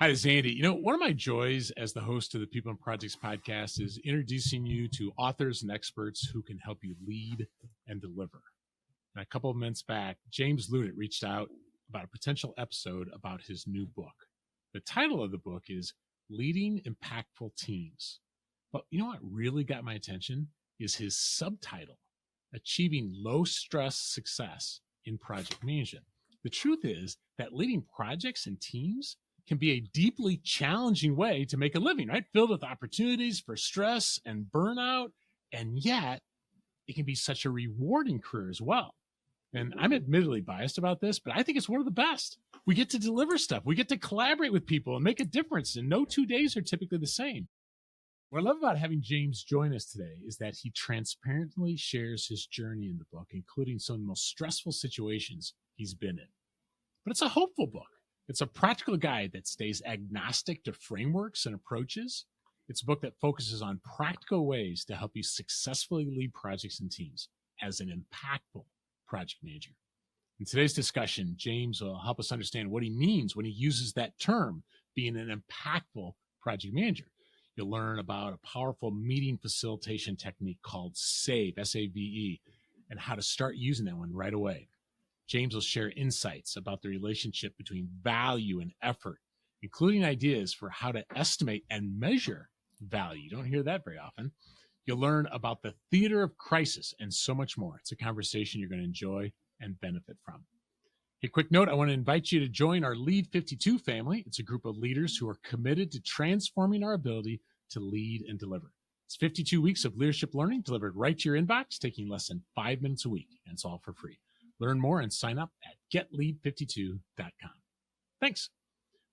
Hi, this is Andy. One of my joys as the host of the People and Projects podcast is introducing you to authors and experts who can help you lead and deliver. And a couple of months back, James Louttit reached out about a potential episode about his new book. The title of the book is Leading Impactful Teams. But you know what really got my attention is his subtitle, Achieving Low Stress Success in Project Management. The truth is that leading projects and teams can be a deeply challenging way to make a living, right? Filled with opportunities for stress and burnout. And yet it can be such a rewarding career as well. And I'm admittedly biased about this, but I think it's one of the best. We get to deliver stuff. We get to collaborate with people and make a difference. And no 2 days are typically the same. What I love about having James join us today is that he transparently shares his journey in the book, including some of the most stressful situations he's been in. But it's a hopeful book. It's a practical guide that stays agnostic to frameworks and approaches. It's a book that focuses on practical ways to help you successfully lead projects and teams as an impactful project manager. In today's discussion, James will help us understand what he means when he uses that term, being an impactful project manager. You'll learn about a powerful meeting facilitation technique called SAVE, S-A-V-E, and how to start using that one right away. James will share insights about the relationship between value and effort, including ideas for how to estimate and measure value. You don't hear that very often. You'll learn about the theater of crisis and so much more. It's a conversation you're going to enjoy and benefit from. A quick note, I want to invite you to join our Lead 52 family. It's a group of leaders who are committed to transforming our ability to lead and deliver. It's 52 weeks of leadership learning delivered right to your inbox, taking less than 5 minutes a week, and it's all for free. Learn more and sign up at getlead52.com. Thanks.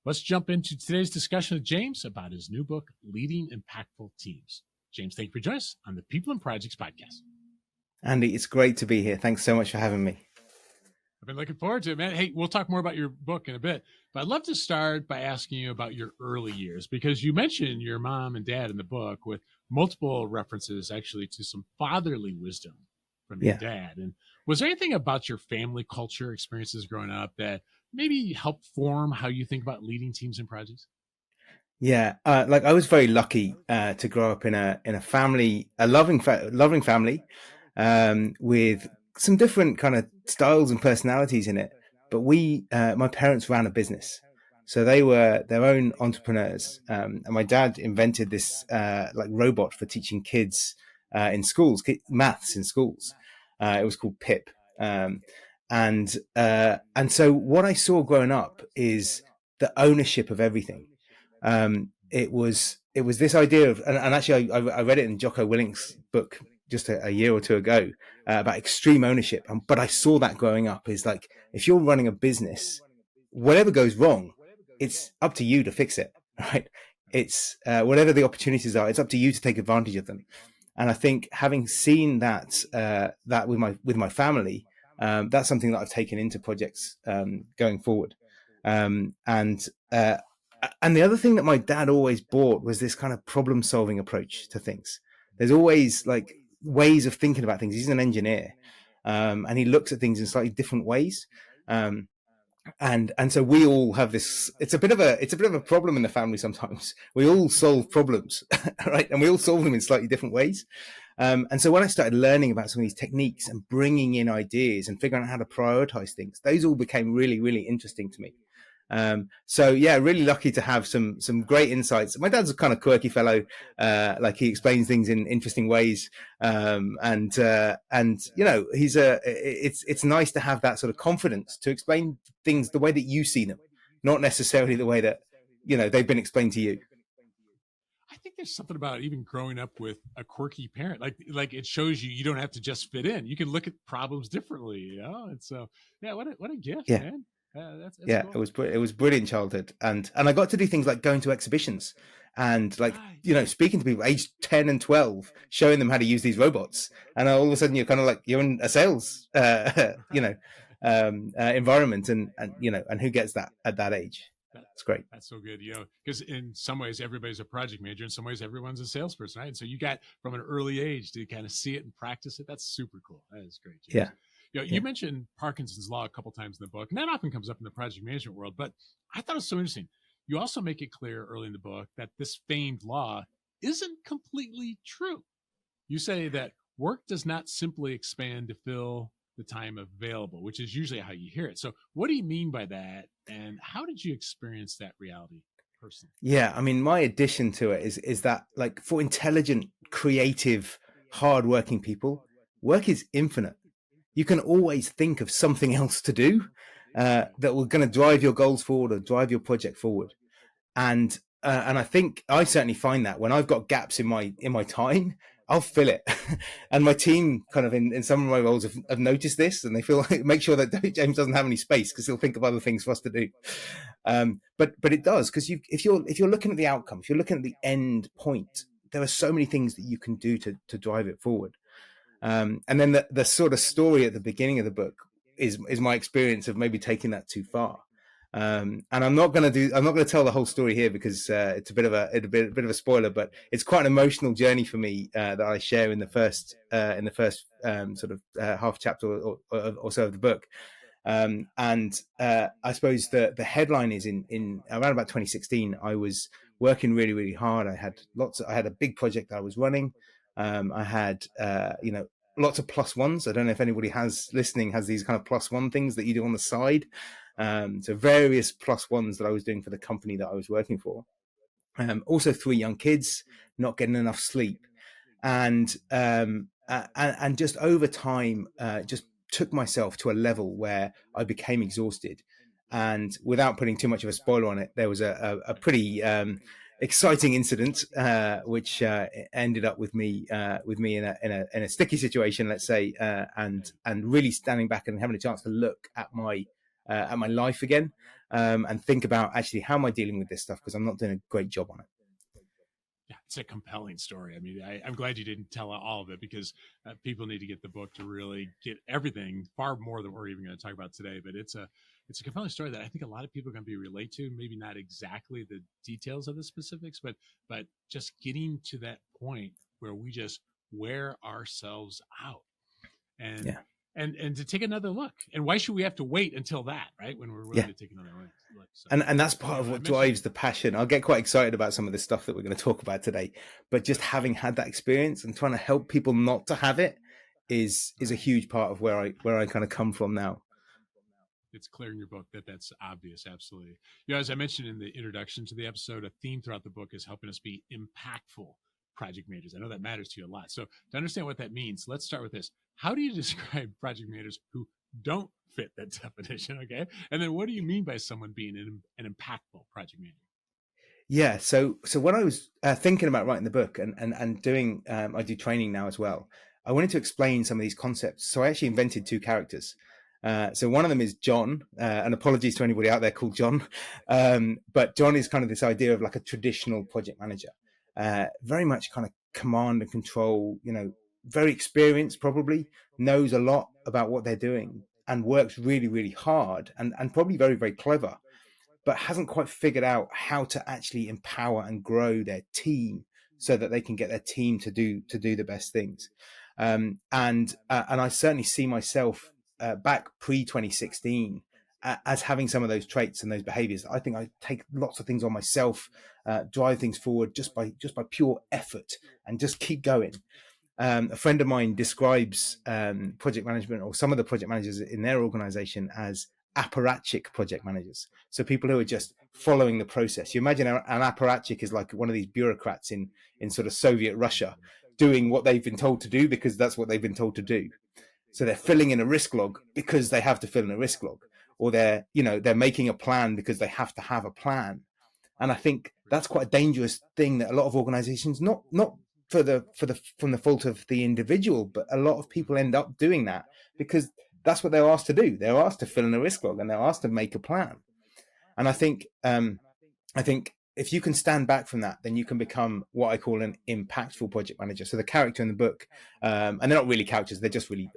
Let's jump into today's discussion with James about his new book, Leading Impactful Teams. James, thank you for joining us on the People and Projects podcast. Andy, it's great to be here. Thanks so much for having me. I've been looking forward to it, man. Hey, we'll talk more about your book in a bit, but I'd love to start by asking you about your early years, because you mentioned your mom and dad in the book with multiple references actually to some fatherly wisdom from your dad. And was there anything about your family culture experiences growing up that maybe helped form how you think about leading teams and projects? Yeah, like I was very lucky to grow up in a family, a loving family, with some different kind of styles and personalities in it. But my parents ran a business, so they were their own entrepreneurs. And my dad invented this like robot for teaching kids in schools, maths in schools. It was called Pip. And so what I saw growing up is the ownership of everything. It was this idea of, and actually I read it in Jocko Willink's book just a year or two ago about extreme ownership. But I saw that growing up is like, if you're running a business, whatever goes wrong, it's up to you to fix it, right? It's whatever the opportunities are, it's up to you to take advantage of them. And I think having seen that with my family, that's something that I've taken into projects going forward. And the other thing that my dad always brought was this kind of problem-solving approach to things. There's always like ways of thinking about things. He's an engineer, and he looks at things in slightly different ways. And so we all have this. It's a bit of a problem in the family sometimes. We all solve problems, right? And we all solve them in slightly different ways. And so when I started learning about some of these techniques and bringing in ideas and figuring out how to prioritize things, those all became really, really interesting to me. So yeah, really lucky to have some great insights. My dad's a kind of quirky fellow, like he explains things in interesting ways. And you know, it's nice to have that sort of confidence to explain things the way that you see them, not necessarily the way that, you know, they've been explained to you. I think there's something about even growing up with a quirky parent, like it shows you don't have to just fit in. You can look at problems differently, you know? And so, yeah, what a gift, man. That's cool. It was brilliant childhood, and I got to do things like going to exhibitions and like you know, speaking to people aged 10 and 12, showing them how to use these robots, and all of a sudden you're kind of like you're in a sales you know environment, and you know, and who gets that at that age? That's great. That's so good, you know, because in some ways everybody's a project manager, in some ways everyone's a salesperson, right? And so you got from an early age to kind of see it and practice it. That's super cool. That is great, James. Yeah. You know, you mentioned Parkinson's law a couple times in the book, and that often comes up in the project management world, but I thought it was so interesting. you also make it clear early in the book that this famed law isn't completely true. You say that work does not simply expand to fill the time available, which is usually how you hear it. So, what do you mean by that? And how did you experience that reality personally? Yeah, I mean, my addition to it is that, like, for intelligent, creative, hardworking people, work is infinite. You can always think of something else to do that will going to drive your goals forward or drive your project forward. And I think I certainly find that when I've got gaps in my time, I'll fill it. And my team kind of in some of my roles have noticed this, and they feel like, make sure that James doesn't have any space because he'll think of other things for us to do. But it does, because if you're looking at the outcome, if you're looking at the end point, there are so many things that you can do to drive it forward. And then the sort of story at the beginning of the book is my experience of maybe taking that too far. And I'm not going to tell the whole story here because it's a bit of a spoiler, but it's quite an emotional journey for me that I share in the first sort of half chapter or so of the book. And I suppose the headline is in around about 2016. I was working really, really hard. I had a big project that I was running. I had lots of plus ones. I don't know if anybody listening has these kind of plus one things that you do on the side. So various plus ones that I was doing for the company that I was working for. Also 3 young kids, not getting enough sleep, and just over time, just took myself to a level where I became exhausted. And without putting too much of a spoiler on it, there was a pretty exciting incident which ended up with me in a sticky situation, let's say, and really standing back and having a chance to look at my life again, and think about, actually, how am I dealing with this stuff, because I'm not doing a great job on it. Yeah, it's a compelling story. I mean, I'm glad you didn't tell all of it, because people need to get the book to really get everything, far more than we're even going to talk about today. But it's a compelling story that I think a lot of people are going to be relate to. Maybe not exactly the details of the specifics, but just getting to that point where we just wear ourselves out, and Yeah. and to take another look. And why should we have to wait until that, right? When we're willing Yeah. to take another look. So, And that's part of what drives the passion. I'll get quite excited about some of the stuff that we're going to talk about today, but just having had that experience and trying to help people not to have it is a huge part of where I kind of come from now. It's clear in your book that that's obvious. Absolutely. As I mentioned in the introduction to the episode, a theme throughout the book is helping us be impactful project managers. I know that matters to you a lot. So to understand what that means, let's start with this. How do you describe project managers who don't fit that definition? Okay. And then what do you mean by someone being an impactful project manager? Yeah. So when I was thinking about writing the book and doing, I do training now as well, I wanted to explain some of these concepts. So I actually invented 2 characters. So one of them is John, and apologies to anybody out there called John. But John is kind of this idea of like a traditional project manager, very much kind of command and control, very experienced, probably knows a lot about what they're doing and works really, really hard, and probably very, very clever, but hasn't quite figured out how to actually empower and grow their team so that they can get their team to do the best things. And I certainly see myself back pre 2016 as having some of those traits and those behaviors. I think I take lots of things on myself, drive things forward just by pure effort, and just keep going. A friend of mine describes project management, or some of the project managers in their organization, as apparatchik project managers. So people who are just following the process. You imagine an apparatchik is like one of these bureaucrats in sort of Soviet Russia, doing what they've been told to do because that's what they've been told to do. So they're filling in a risk log because they have to fill in a risk log, or they're making a plan because they have to have a plan. And I think that's quite a dangerous thing that a lot of organizations, not from the fault of the individual, but a lot of people end up doing that because that's what they're asked to do. They're asked to fill in a risk log and they're asked to make a plan. And I think if you can stand back from that, then you can become what I call an impactful project manager. So the character in the book, and they're not really characters, they're just really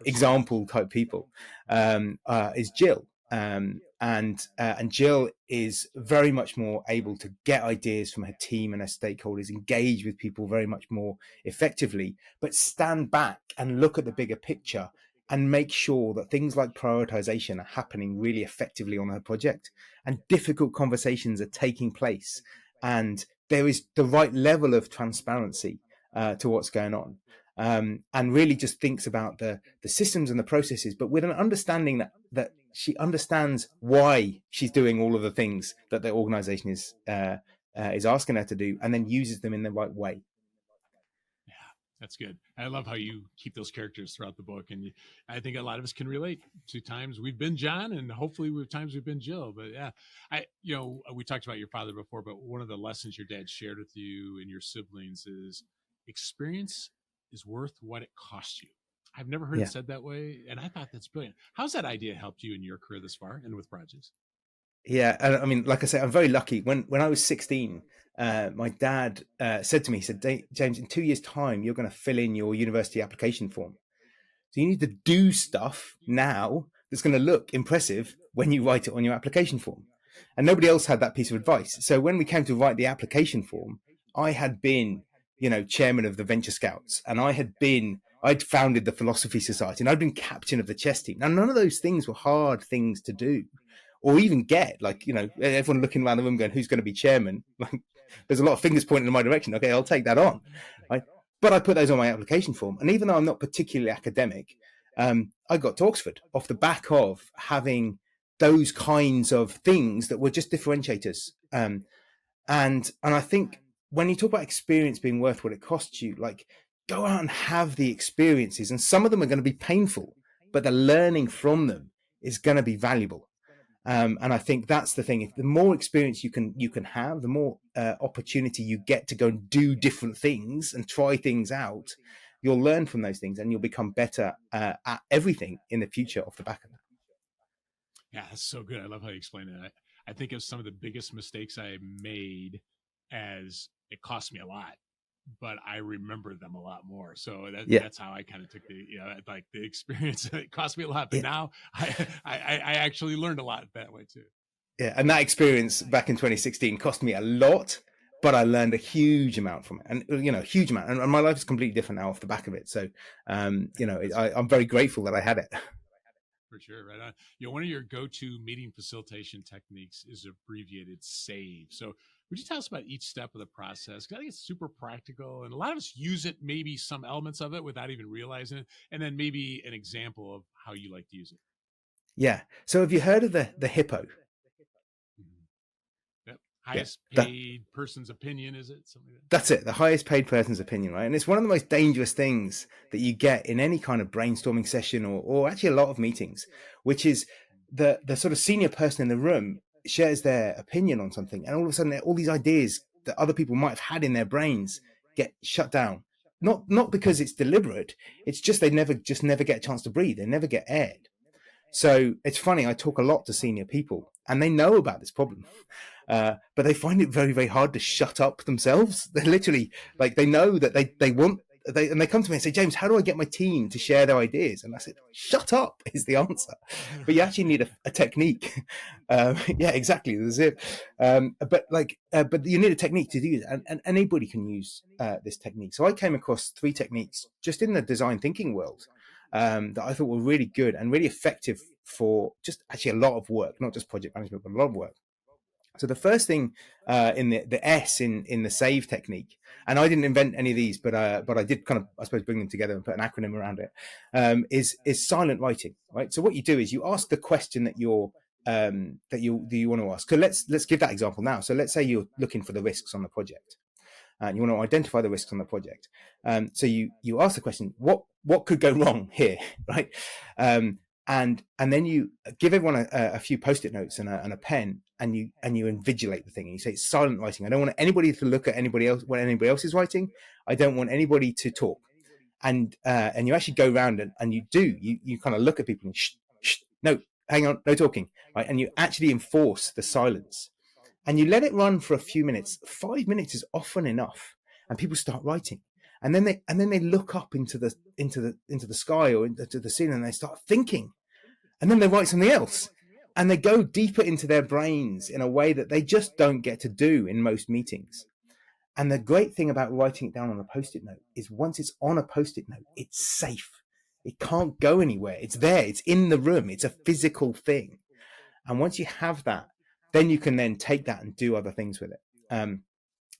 example type people, is Jill. And Jill is very much more able to get ideas from her team and her stakeholders, engage with people very much more effectively, but stand back and look at the bigger picture and make sure that things like prioritization are happening really effectively on her project, and difficult conversations are taking place, and there is the right level of transparency to what's going on, and really just thinks about the systems and the processes, but with an understanding that she understands why she's doing all of the things that the organization is asking her to do, and then uses them in the right way. Yeah, that's good. I love how you keep those characters throughout the book, and I think a lot of us can relate to times we've been John, and hopefully with times we've been Jill. But yeah, we talked about your father before, but one of the lessons your dad shared with you and your siblings is experience is worth what it costs you. I've never heard it Yeah. said that way, and I thought that's brilliant. How's that idea helped you in your career this far and with projects? Yeah, and I mean, like I said, I'm very lucky. When I was 16, my dad said to me, he said, James, in 2 years' time, you're going to fill in your university application form. So you need to do stuff now that's going to look impressive when you write it on your application form. And nobody else had that piece of advice. So when we came to write the application form, I had been, chairman of the Venture Scouts, and I'd founded the Philosophy Society, and I'd been captain of the chess team. Now, none of those things were hard things to do or even get. Like, everyone looking around the room going, who's going to be chairman? Like, there's a lot of fingers pointing in my direction. Okay, I'll take that on. Right? But I put those on my application form. And even though I'm not particularly academic, I got to Oxford off the back of having those kinds of things that were just differentiators. And I think when you talk about experience being worth what it costs you, like, go out and have the experiences. And some of them are going to be painful, but the learning from them is going to be valuable. And I think that's the thing. If the more experience you can have, the more opportunity you get to go and do different things and try things out, you'll learn from those things, and you'll become better at everything in the future off the back of that. Yeah, that's so good. I love how you explain it. I think of some of the biggest mistakes I made as it cost me a lot, but I remember them a lot more. So Yeah, that's how I kind of took like the experience. It cost me a lot, but yeah, now I actually learned a lot that way too. yeah. And that experience back in 2016 cost me a lot, but I learned a huge amount from it, and a huge amount. And my life is completely different now off the back of it. So, I'm very grateful that I had it. For sure, right on. One of your go-to meeting facilitation techniques is abbreviated SAVE. So, would you tell us about each step of the process? Because I think it's super practical, and a lot of us use it, maybe some elements of it without even realizing it, and then maybe an example of how you like to use it. Yeah. So have you heard of the hippo? Mm-hmm. Yep. Yeah. Highest paid person's opinion, is it? Something like that. That's it, the highest paid person's opinion, right? And it's one of the most dangerous things that you get in any kind of brainstorming session, or actually a lot of meetings, which is the sort of senior person in the room shares their opinion on something, and all of a sudden all these ideas that other people might have had in their brains get shut down. Not because it's deliberate, it's just they never get a chance to breathe. They never get aired. So it's funny, I talk a lot to senior people, and they know about this problem. But they find it very, very hard to shut up themselves. They're literally like, they know that and they come to me and say, James, how do I get my team to share their ideas? And I said, shut up is the answer. But you actually need a technique. Yeah, exactly. There's it. But you need a technique to do that. And anybody can use this technique. So I came across 3 techniques just in the design thinking world that I thought were really good and really effective for just actually a lot of work, not just project management, but a lot of work. So the first thing in the S in the SAVE technique, and I didn't invent any of these, but I did kind of, I suppose, bring them together and put an acronym around it. Is silent writing, right? So what you do is you ask the question that you want to ask. So let's give that example now. So let's say you're looking for the risks on the project, and you want to identify the risks on the project. So you ask the question, what could go wrong here, right? And then you give everyone a few post-it notes and a pen, and you invigilate the thing, and you say it's silent writing. I don't want anybody to look at anybody else what anybody else is writing. I don't want anybody to talk. And you actually go around and you kind of look at people and no, hang on, no talking, right? And you actually enforce the silence, and you let it run for a few minutes. 5 minutes is often enough, and people start writing. And then they look up into the sky or into the ceiling, and they start thinking, and then they write something else, and they go deeper into their brains in a way that they just don't get to do in most meetings. And the great thing about writing it down on a post-it note is once it's on a post-it note, it's safe. It can't go anywhere. It's there. It's in the room. It's a physical thing. And once you have that, then you can then take that and do other things with it.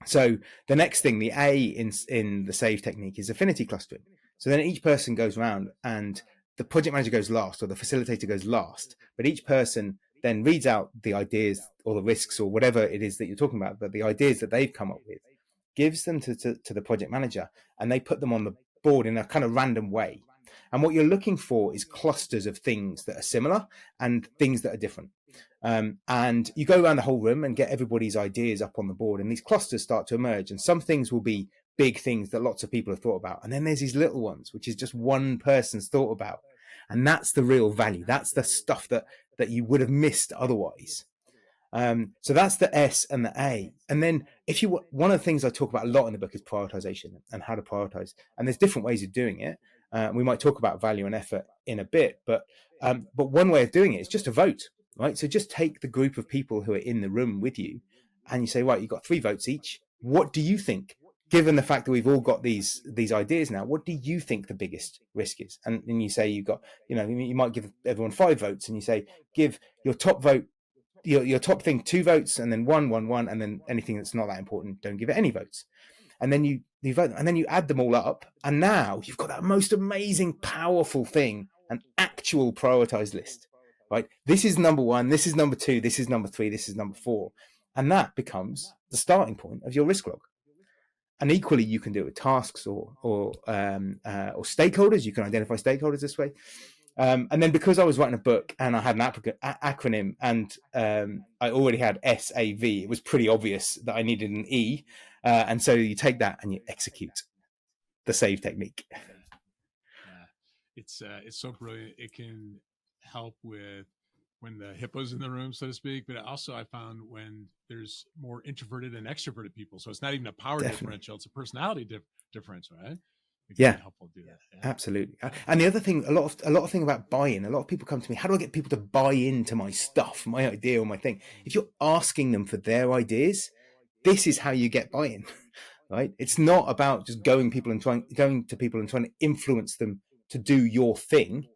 So the next thing, the A in the SAVE technique, is affinity clustering. So then each person goes around and the project manager goes last or the facilitator goes last, but each person then reads out the ideas or the risks or whatever it is that you're talking about, but the ideas that they've come up with, gives them to the project manager, and they put them on the board in a kind of random way. And what you're looking for is clusters of things that are similar and things that are different. And you go around the whole room and get everybody's ideas up on the board, and these clusters start to emerge. And some things will be big things that lots of people have thought about. And then there's these little ones, which is just one person's thought about. And that's the real value. That's the stuff that you would have missed otherwise. So that's the S and the A. And then one of the things I talk about a lot in the book is prioritization and how to prioritize. And there's different ways of doing it. We might talk about value and effort in a bit, but one way of doing it is just a vote, right? So just take the group of people who are in the room with you and you say, right, you've got 3 votes each. What do you think? Given the fact that we've all got these ideas now, what do you think the biggest risk is? And you say you've got, you might give everyone 5 votes, and you say, give your top vote, your top thing 2 votes, and then 1, 1, 1, and then anything that's not that important, don't give it any votes. And then you vote, and then you add them all up, and now you've got that most amazing, powerful thing, an actual prioritized list, right? This is number 1, this is number 2, this is number 3, this is number 4, and that becomes the starting point of your risk log. And equally, you can do it with tasks or stakeholders. You can identify stakeholders this way. And then because I was writing a book and I had an acronym, and I already had SAV, it was pretty obvious that I needed an E. And so you take that and you execute the SAVE technique. Yeah. It's so brilliant. It can help with when the hippo's in the room, so to speak, but also I found when there's more introverted and extroverted people. So it's not even a power differential, it's a personality differential, right? It can be helpful to do that. Yeah. Absolutely. And the other thing, a lot of thing about buy-in, a lot of people come to me, how do I get people to buy into my stuff, my idea or my thing? If you're asking them for their ideas, this is how you get buy-in, right? It's not about just going to people and trying to influence them to do your thing.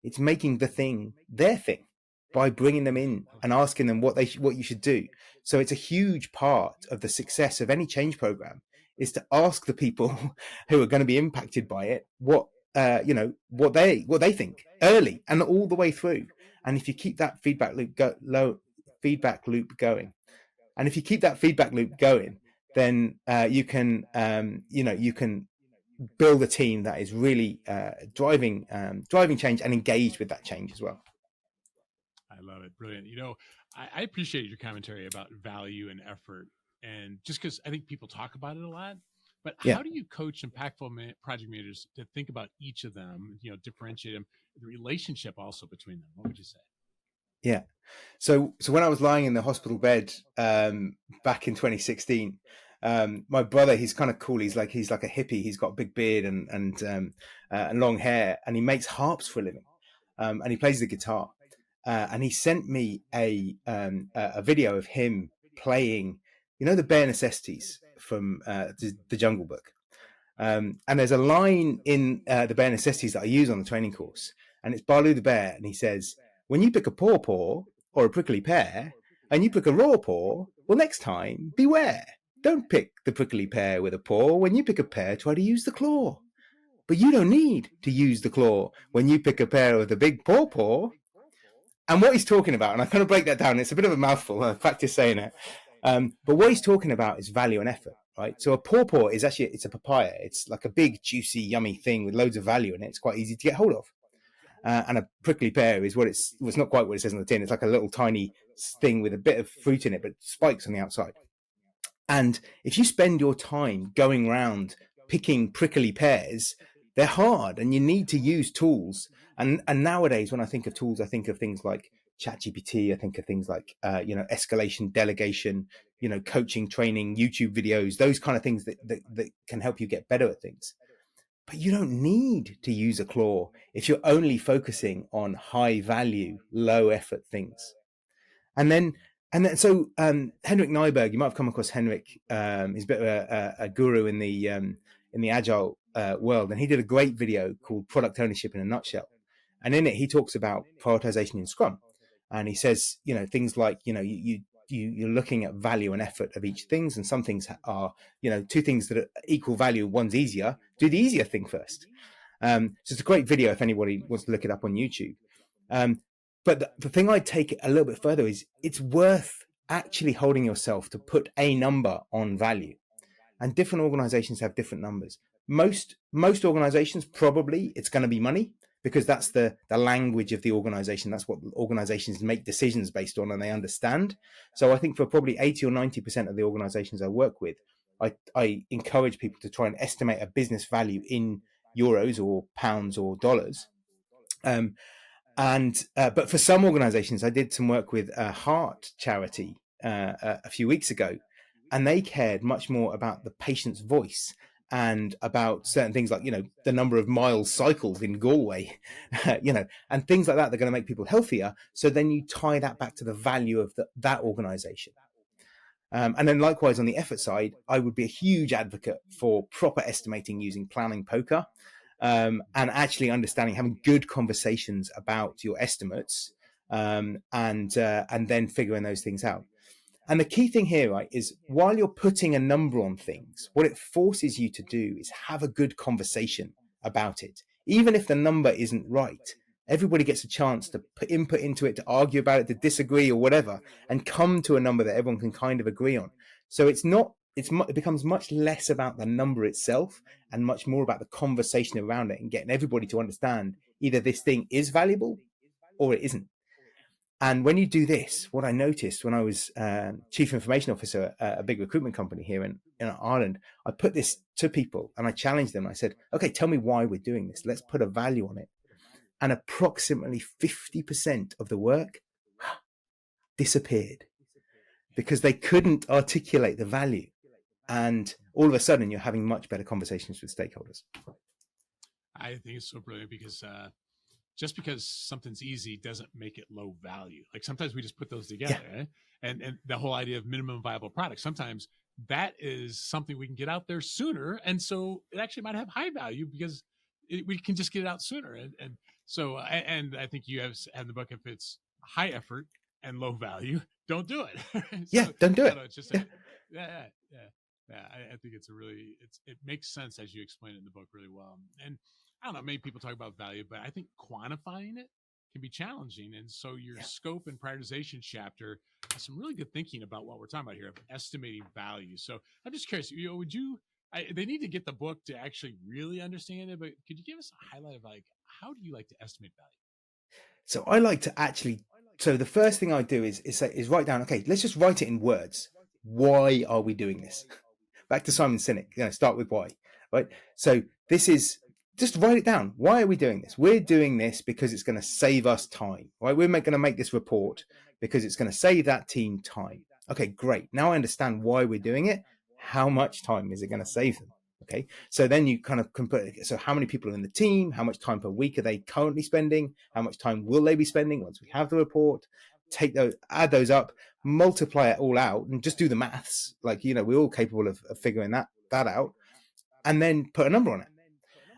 It's making the thing their thing by bringing them in and asking them what you should do. So it's a huge part of the success of any change program, is to ask the people who are going to be impacted by it what they think early and all the way through. And if you keep that feedback loop going, then you can build a team that is really driving change and engaged with that change as well. I love it. Brilliant. I appreciate your commentary about value and effort. And just because I think people talk about it a lot, but how do you coach impactful project managers to think about each of them, differentiate them, the relationship also between them? What would you say? Yeah. So when I was lying in the hospital bed back in 2016, my brother, he's kind of cool. He's like a hippie. He's got a big beard and long hair, and he makes harps for a living. And he plays the guitar. And he sent me a video of him playing, the bare necessities from the Jungle Book. And there's a line in the bare necessities that I use on the training course, and it's Baloo the Bear, and he says, when you pick a pawpaw or a prickly pear and you pick a raw paw, well, next time, beware. Don't pick the prickly pear with a paw. When you pick a pear, try to use the claw. But you don't need to use the claw when you pick a pear with a big pawpaw. And what he's talking about, and I kind of break that down, it's a bit of a mouthful, I practice saying it. But what he's talking about is value and effort, right? So a pawpaw is actually, it's a papaya. It's like a big, juicy, yummy thing with loads of value in it. It's quite easy to get hold of. And a prickly pear is it's not quite what it says on the tin. It's like a little tiny thing with a bit of fruit in it, but spikes on the outside. And if you spend your time going around picking prickly pears, they're hard and you need to use tools. And nowadays, when I think of tools, I think of things like ChatGPT. I think of things like, escalation, delegation, coaching, training, YouTube videos, those kind of things that can help you get better at things. But you don't need to use a claw if you're only focusing on high value, low effort things. So Henrik Nyberg, you might have come across Henrik. He's a bit of a guru in the agile world, and he did a great video called Product Ownership in a Nutshell. And in it, he talks about prioritization in Scrum. And he says, things like, you're looking at value and effort of each things. And some things are, two things that are equal value. One's easier. Do the easier thing first. So it's a great video if anybody wants to look it up on YouTube. But the thing I'd take it a little bit further is it's worth actually holding yourself to put a number on value. And different organizations have different numbers. Most organizations, probably it's going to be money, because that's the language of the organization. That's what organizations make decisions based on, and they understand. So I think for probably 80 or 90% of the organizations I work with, I encourage people to try and estimate a business value in euros or pounds or dollars. But for some organizations, I did some work with a heart charity a few weeks ago, and they cared much more about the patient's voice and about certain things like, the number of miles cycled in Galway, and things like that. They're going to make people healthier. So then you tie that back to the value of that organization. And then likewise on the effort side, I would be a huge advocate for proper estimating using planning poker, and actually understanding, having good conversations about your estimates, and then figuring those things out. And the key thing here, right, is while you're putting a number on things, what it forces you to do is have a good conversation about it. Even if the number isn't right, everybody gets a chance to put input into it, to argue about it, to disagree or whatever, and come to a number that everyone can kind of agree on. So it becomes much less about the number itself and much more about the conversation around it and getting everybody to understand either this thing is valuable or it isn't. And when you do this, what I noticed when I was chief information officer at a big recruitment company here in Ireland, I put this to people and I challenged them. I said, okay, tell me why we're doing this. Let's put a value on it. And approximately 50% of the work disappeared because they couldn't articulate the value. And all of a sudden, you're having much better conversations with stakeholders. I think it's so brilliant because just because something's easy doesn't make it low value. Like sometimes we just put those together, Yeah. And the whole idea of minimum viable product, sometimes that is something we can get out there sooner. And so it actually might have high value because we can just get it out sooner. And so, and I think you have the book, if it's high effort and low value, don't do it. So, don't do it. It's just yeah. I think it makes sense as you explain it in the book really well. And I don't know, many people talk about value, but I think quantifying it can be challenging. And so your scope and prioritization chapter has some really good thinking about what we're talking about here of estimating value. So I'm just curious, they need to get the book to actually really understand it, but could you give us a highlight of how do you like to estimate value? So I like to so the first thing I do is write down, okay, let's just write it in words. Why are we doing this? Back to Simon Sinek, start with why, right? So this is, just write it down. Why are we doing this? We're doing this because it's going to save us time, right? We're going to make this report because it's going to save that team time. Okay, great. Now I understand why we're doing it. How much time is it going to save them? Okay, so then you kind of can put, so how many people are in the team? How much time per week are they currently spending? How much time will they be spending once we have the report? Add those up, multiply it all out, and just do the maths. We're all capable of figuring that out, and then put a number on it.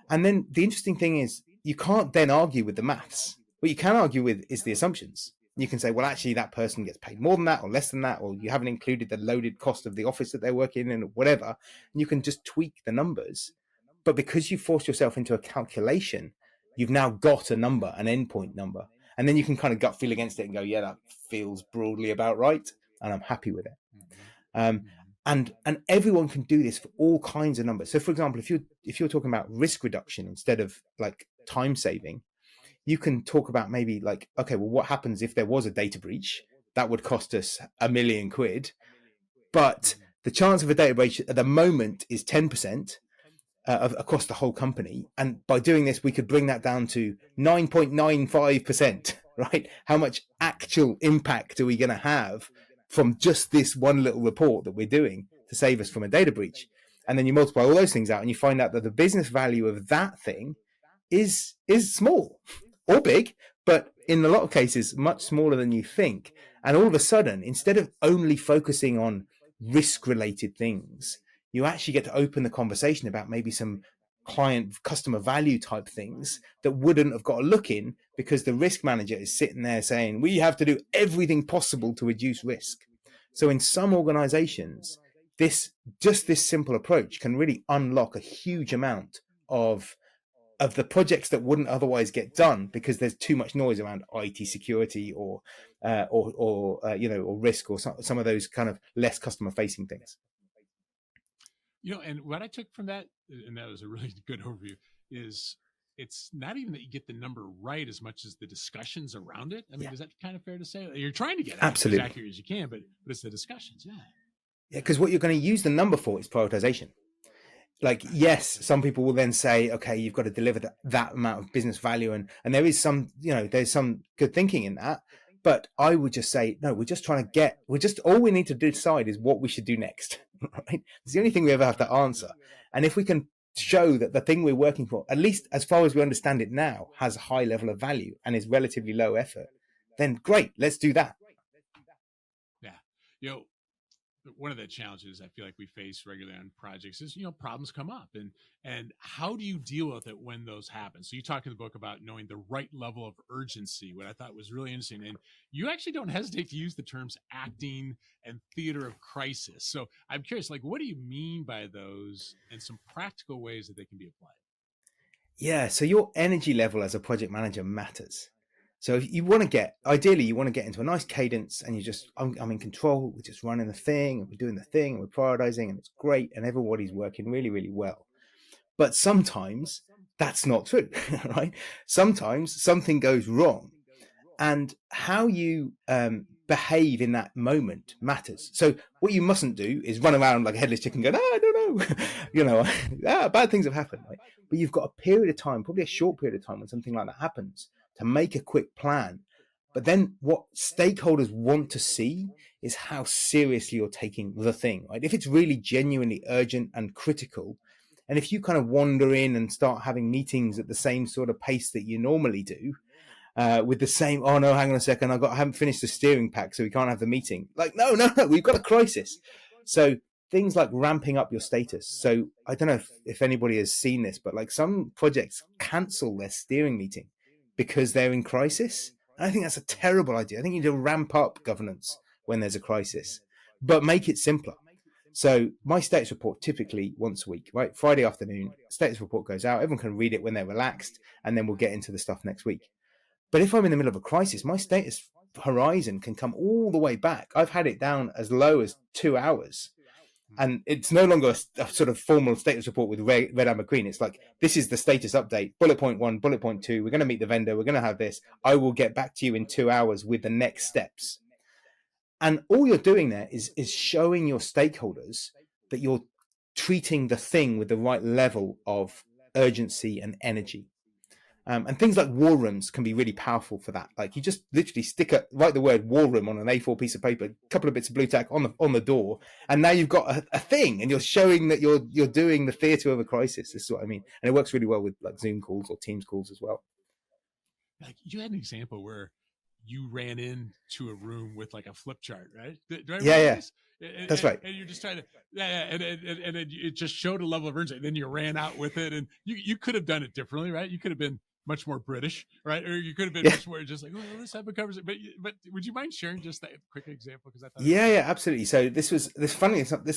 And then the interesting thing is you can't then argue with the maths. What you can argue with is the assumptions. You can say, well, actually, that person gets paid more than that or less than that, or you haven't included the loaded cost of the office that they're working in or whatever. And you can just tweak the numbers. But because you force yourself into a calculation, you've now got a number, an endpoint number. And then you can kind of gut feel against it and go, yeah, that feels broadly about right. And I'm happy with it. And everyone can do this for all kinds of numbers. So, for example, if you're talking about risk reduction instead of time saving, you can talk about maybe okay, well, what happens if there was a data breach? That would cost us £1 million, but the chance of a data breach at the moment is 10% across the whole company. And by doing this, we could bring that down to 9.95%, right? How much actual impact are we going to have from just this one little report that we're doing to save us from a data breach? And then you multiply all those things out and you find out that the business value of that thing is small or big, but in a lot of cases, much smaller than you think. And all of a sudden, instead of only focusing on risk-related things, you actually get to open the conversation about maybe some client customer value type things that wouldn't have got a look in because the risk manager is sitting there saying we have to do everything possible to reduce risk. So in some organizations, this simple approach can really unlock a huge amount of the projects that wouldn't otherwise get done because there's too much noise around IT security or risk or some of those kind of less customer facing things. And what I took from that, and that was a really good overview, is it's not even that you get the number right as much as the discussions around it. I mean, is that kind of fair to say? You're trying to get it as accurate as you can, but it's the discussions. Yeah, because what you're going to use the number for is prioritization. Like, yes, some people will then say, okay, you've got to deliver that amount of business value. And there is some, there's some good thinking in that. But I would just say, no, all we need to decide is what we should do next, right? It's the only thing we ever have to answer. And if we can show that the thing we're working for, at least as far as we understand it now, has a high level of value and is relatively low effort, then great, let's do that. Yeah. One of the challenges I feel like we face regularly on projects is, problems come up and how do you deal with it when those happen? So you talk in the book about knowing the right level of urgency, what I thought was really interesting. And you actually don't hesitate to use the terms acting and theater of crisis. So I'm curious, like, what do you mean by those and some practical ways that they can be applied? Yeah. So your energy level as a project manager matters. So if you want to get into a nice cadence and I'm in control, we're just running the thing and we're doing the thing and we're prioritizing and it's great and everybody's working really, really well. But sometimes that's not true, right? Sometimes something goes wrong and how you behave in that moment matters. So what you mustn't do is run around like a headless chicken going, I don't know, bad things have happened, right? But you've got a period of time, probably a short period of time when something like that happens, to make a quick plan. But then what stakeholders want to see is how seriously you're taking the thing, right? If it's really genuinely urgent and critical, and if you kind of wander in and start having meetings at the same sort of pace that you normally do, with the same, oh no, hang on a second, I haven't finished the steering pack, so we can't have the meeting. Like, no, we've got a crisis. So things like ramping up your status. So I don't know if anybody has seen this, but like some projects cancel their steering meeting because they're in crisis. And I think that's a terrible idea. I think you need to ramp up governance when there's a crisis, but make it simpler. So my status report typically once a week, right? Friday afternoon, status report goes out. Everyone can read it when they're relaxed, and then we'll get into the stuff next week. But if I'm in the middle of a crisis, my status horizon can come all the way back. I've had it down as low as 2 hours. And it's no longer a sort of formal status report with red, amber, green. It's like, this is the status update, bullet point 1, bullet point 2. We're going to meet the vendor. We're going to have this. I will get back to you in 2 hours with the next steps. And all you're doing there is showing your stakeholders that you're treating the thing with the right level of urgency and energy. And things like war rooms can be really powerful for that. Like you just literally write the word war room on an A4 piece of paper, a couple of bits of blue tack on the door, and now you've got a thing, and you're showing that you're doing the theatre of a crisis. This is what I mean, and it works really well with like Zoom calls or Teams calls as well. Like you had an example where you ran into a room with like a flip chart, right? Yeah. That's right. And you're just trying to, and it just showed a level of urgency. And then you ran out with it, and you could have done it differently, right? You could have been much more British, right? Or you could have been much more just like, oh, let's have a conversation. But would you mind sharing just that quick example? Because I thought, yeah, absolutely. So this is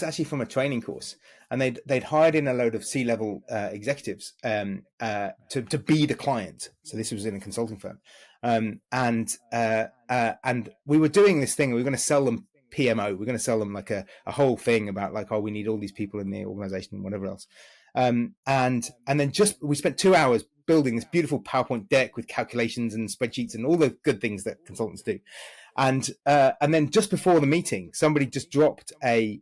actually from a training course, and they'd hired in a load of C-level executives to be the client. So this was in a consulting firm, and we were doing this thing. We were going to sell them PMO. We're going to sell them like a whole thing about like, oh, we need all these people in the organization and whatever else. And then we spent 2 hours building this beautiful PowerPoint deck with calculations and spreadsheets and all the good things that consultants do. And then just before the meeting, somebody just dropped an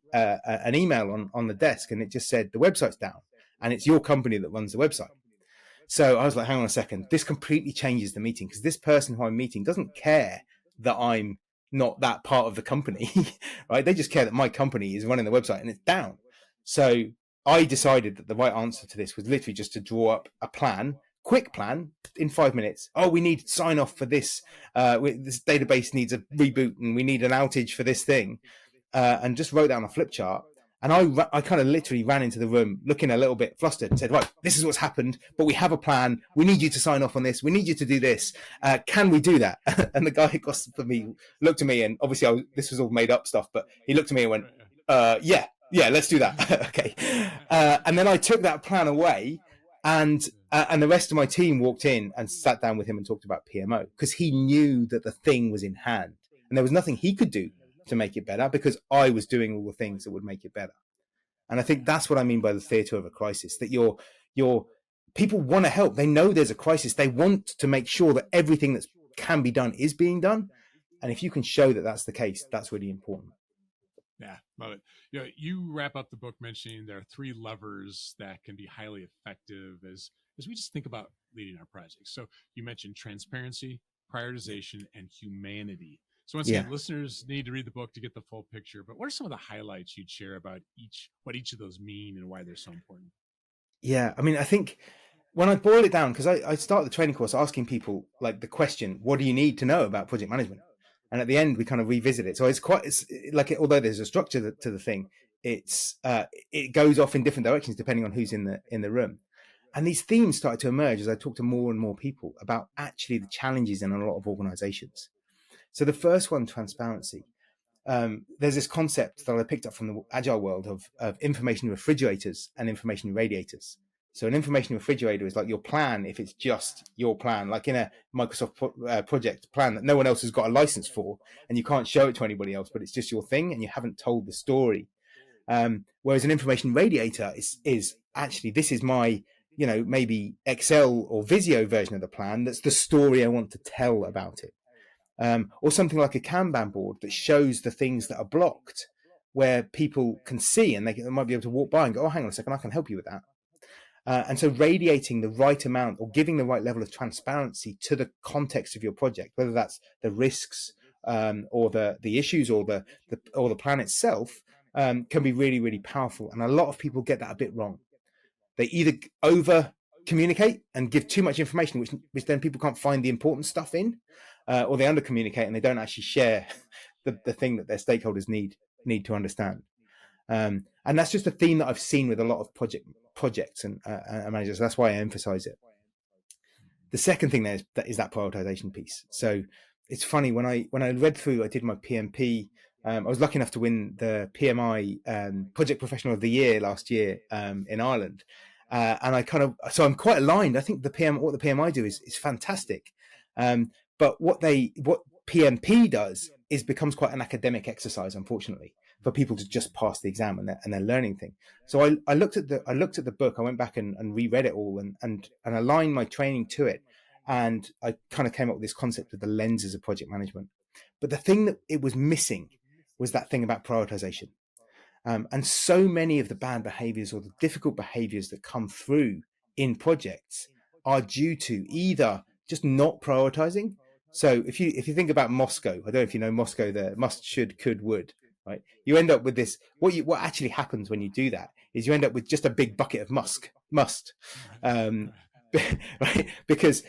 email on the desk, and it just said the website's down, and it's your company that runs the website. So I was like, hang on a second, this completely changes the meeting, because this person who I'm meeting doesn't care that I'm not that part of the company, right? They just care that my company is running the website and it's down. So I decided that the right answer to this was literally just to draw up a plan, quick plan in 5 minutes. Oh, we need sign off for this. This database needs a reboot, and we need an outage for this thing. And just wrote that on a flip chart. And I kind of literally ran into the room looking a little bit flustered and said, right, this is what's happened, but we have a plan. We need you to sign off on this. We need you to do this. Can we do that? And the guy across from me looked at me, and obviously this was all made up stuff, but he looked at me and went, yeah, let's do that. Okay. And then I took that plan away, and the rest of my team walked in and sat down with him and talked about PMO, because he knew that the thing was in hand and there was nothing he could do to make it better, because I was doing all the things that would make it better. And I think that's what I mean by the theatre of a crisis, that your people want to help. They know there's a crisis. They want to make sure that everything that can be done is being done. And if you can show that that's the case, that's really important. Yeah, love it. You wrap up the book mentioning there are 3 levers that can be highly effective as we just think about leading our projects. So you mentioned transparency, prioritization, and humanity. So once again, listeners need to read the book to get the full picture. But what are some of the highlights you'd share about what each of those mean and why they're so important? Yeah, I mean, I think when I boil it down, because I start the training course asking people like the question, what do you need to know about project management? And at the end, we kind of revisit it. So it's like, although there's a structure to the thing, it goes off in different directions depending on who's in the room. And these themes started to emerge as I talked to more and more people about actually the challenges in a lot of organizations. So the first one, transparency. There's this concept that I picked up from the agile world of information refrigerators and information radiators. So an information refrigerator is like your plan, if it's just your plan, like in a Microsoft project plan that no one else has got a license for, and you can't show it to anybody else, but it's just your thing and you haven't told the story. Whereas an information radiator is actually, this is my, maybe Excel or Visio version of the plan. That's the story I want to tell about it. Or something like a Kanban board that shows the things that are blocked, where people can see and they might be able to walk by and go, oh, hang on a second, I can help you with that. And so radiating the right amount or giving the right level of transparency to the context of your project, whether that's the risks or the issues or the plan itself, can be really, really powerful. And a lot of people get that a bit wrong. They either over communicate and give too much information, which then people can't find the important stuff in, or they under communicate and they don't actually share the thing that their stakeholders need to understand. And that's just a theme that I've seen with a lot of projects and managers. That's why I emphasize it. The second thing there is that prioritization piece. So it's funny, when I read through, I did my PMP. I was lucky enough to win the PMI Project Professional of the Year last year in Ireland. And so I'm quite aligned. I think what the PMI do is fantastic. But what PMP does is becomes quite an academic exercise, unfortunately, for people to just pass the exam and their learning thing. So I looked at the book. I went back and reread it all and aligned my training to it. And I kind of came up with this concept of the lenses of project management. But the thing that it was missing was that thing about prioritization. And so many of the bad behaviors or the difficult behaviors that come through in projects are due to either just not prioritizing. So if you think about Moscow, I don't know if you know Moscow, the must, should, could, would, right? You end up with this. What actually happens when you do that is you end up with just a big bucket of must. Right? Because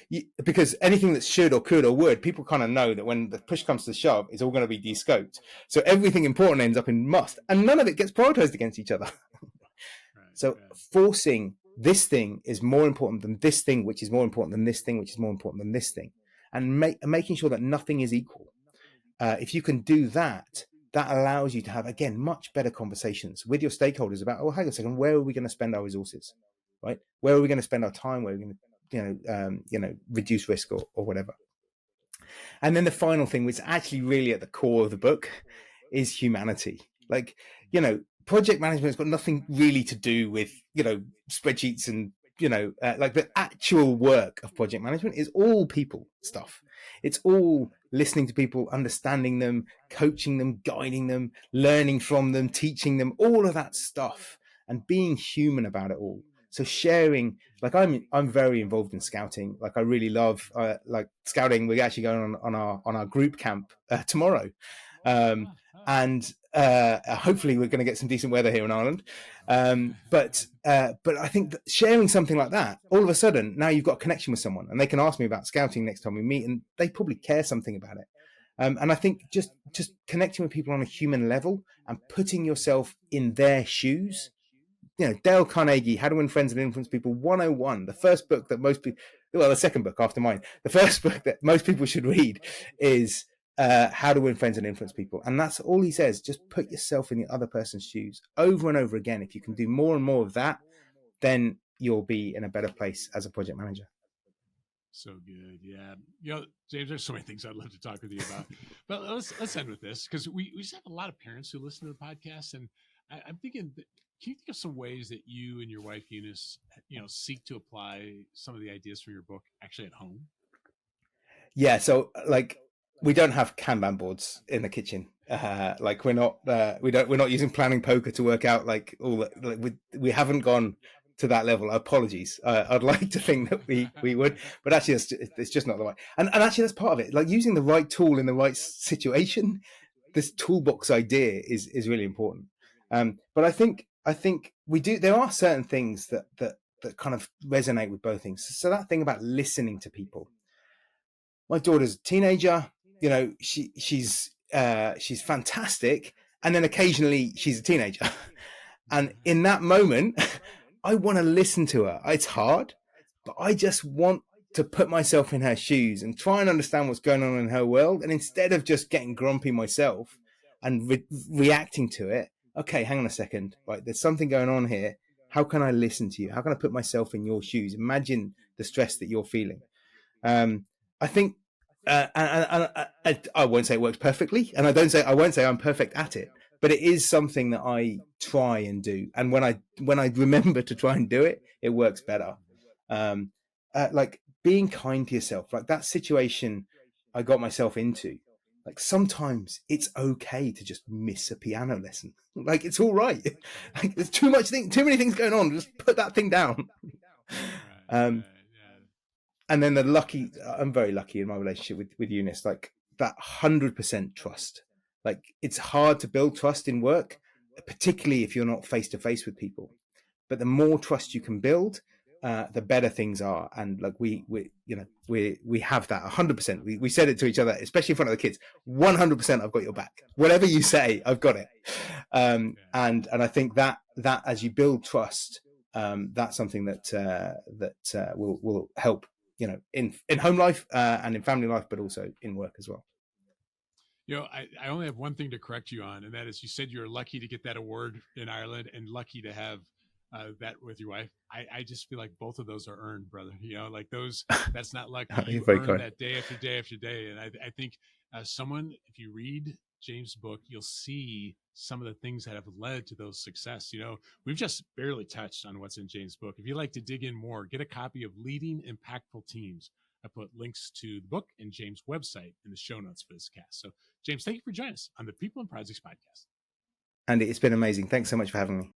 anything that should or could or would, people kind of know that when the push comes to shove, it's all going to be de-scoped. So everything important ends up in must, and none of it gets prioritized against each other. So forcing this thing is more important than this thing, which is more important than this thing, which is more important than this thing, and making sure that nothing is equal. If you can do that, that allows you to have, again, much better conversations with your stakeholders about, oh, hang on a second, where are we going to spend our resources? Right? Where are we going to spend our time? Where are we going to, reduce risk or whatever? And then the final thing, which is actually really at the core of the book, is humanity. Like, project management has got nothing really to do with, spreadsheets and, like the actual work of project management is all people stuff. It's all listening to people, understanding them, coaching them, guiding them, learning from them, teaching them, all of that stuff, and being human about it all. So sharing, like I'm very involved in scouting. Like I really love like scouting. We're actually going on our group camp tomorrow, and hopefully we're going to get some decent weather here in Ireland. But I think that sharing something like that, all of a sudden now you've got a connection with someone, and they can ask me about scouting next time we meet, and they probably care something about it. And I think just connecting with people on a human level and putting yourself in their shoes. Dale Carnegie, How to Win Friends and Influence People 101, the first book that most people, well, the second book after mine, the first book that most people should read is How to Win Friends and Influence People. And that's all he says. Just put yourself in the other person's shoes over and over again. If you can do more and more of that, then you'll be in a better place as a project manager. So good. Yeah. James, there's so many things I'd love to talk with you about, but let's end with this, because we just have a lot of parents who listen to the podcast. And I'm thinking, can you think of some ways that you and your wife, Eunice, seek to apply some of the ideas from your book actually at home? Yeah. So we don't have Kanban boards in the kitchen. We're not using planning poker to work out we haven't gone to that level. Apologies. I'd like to think that we would, but actually it's just not the right. And actually that's part of it. Like using the right tool in the right situation. This toolbox idea is really important. But I think we do. There are certain things that kind of resonate with both things. So that thing about listening to people. My daughter's a teenager. She's fantastic, and then occasionally she's a teenager. And in that moment, I want to listen to her. It's hard, but I just want to put myself in her shoes and try and understand what's going on in her world. And instead of just getting grumpy myself and reacting to it, okay, hang on a second, right? There's something going on here. How can I listen to you? How can I put myself in your shoes? Imagine the stress that you're feeling. I think, I won't say it works perfectly, and I won't say I'm perfect at it, but it is something that I try and do. And when I remember to try and do it, it works better. Like being kind to yourself, like that situation I got myself into. Like sometimes it's okay to just miss a piano lesson. Like it's all right. Like there's too many things going on. Just put that thing down. Right. And then I'm very lucky in my relationship with Eunice, like that 100% trust. Like it's hard to build trust in work, particularly if you're not face to face with people. But the more trust you can build, the better things are. And like we have that 100%. We said it to each other, especially in front of the kids. 100%, I've got your back. Whatever you say, I've got it. And I think that as you build trust, that's something that will help. In home life and in family life, but also in work as well. I only have one thing to correct you on, and that is you said you're lucky to get that award in Ireland and lucky to have that with your wife. I just feel like both of those are earned, brother. Like those, that's not lucky. You earn that day after day after day. And I think if you read James' book, you'll see some of the things that have led to those success. We've just barely touched on what's in James' book. If you'd like to dig in more, get a copy of Leading Impactful Teams. I put links to the book and James' website in the show notes for this cast. So, James, thank you for joining us on the People and Projects podcast. Andy, it's been amazing. Thanks so much for having me.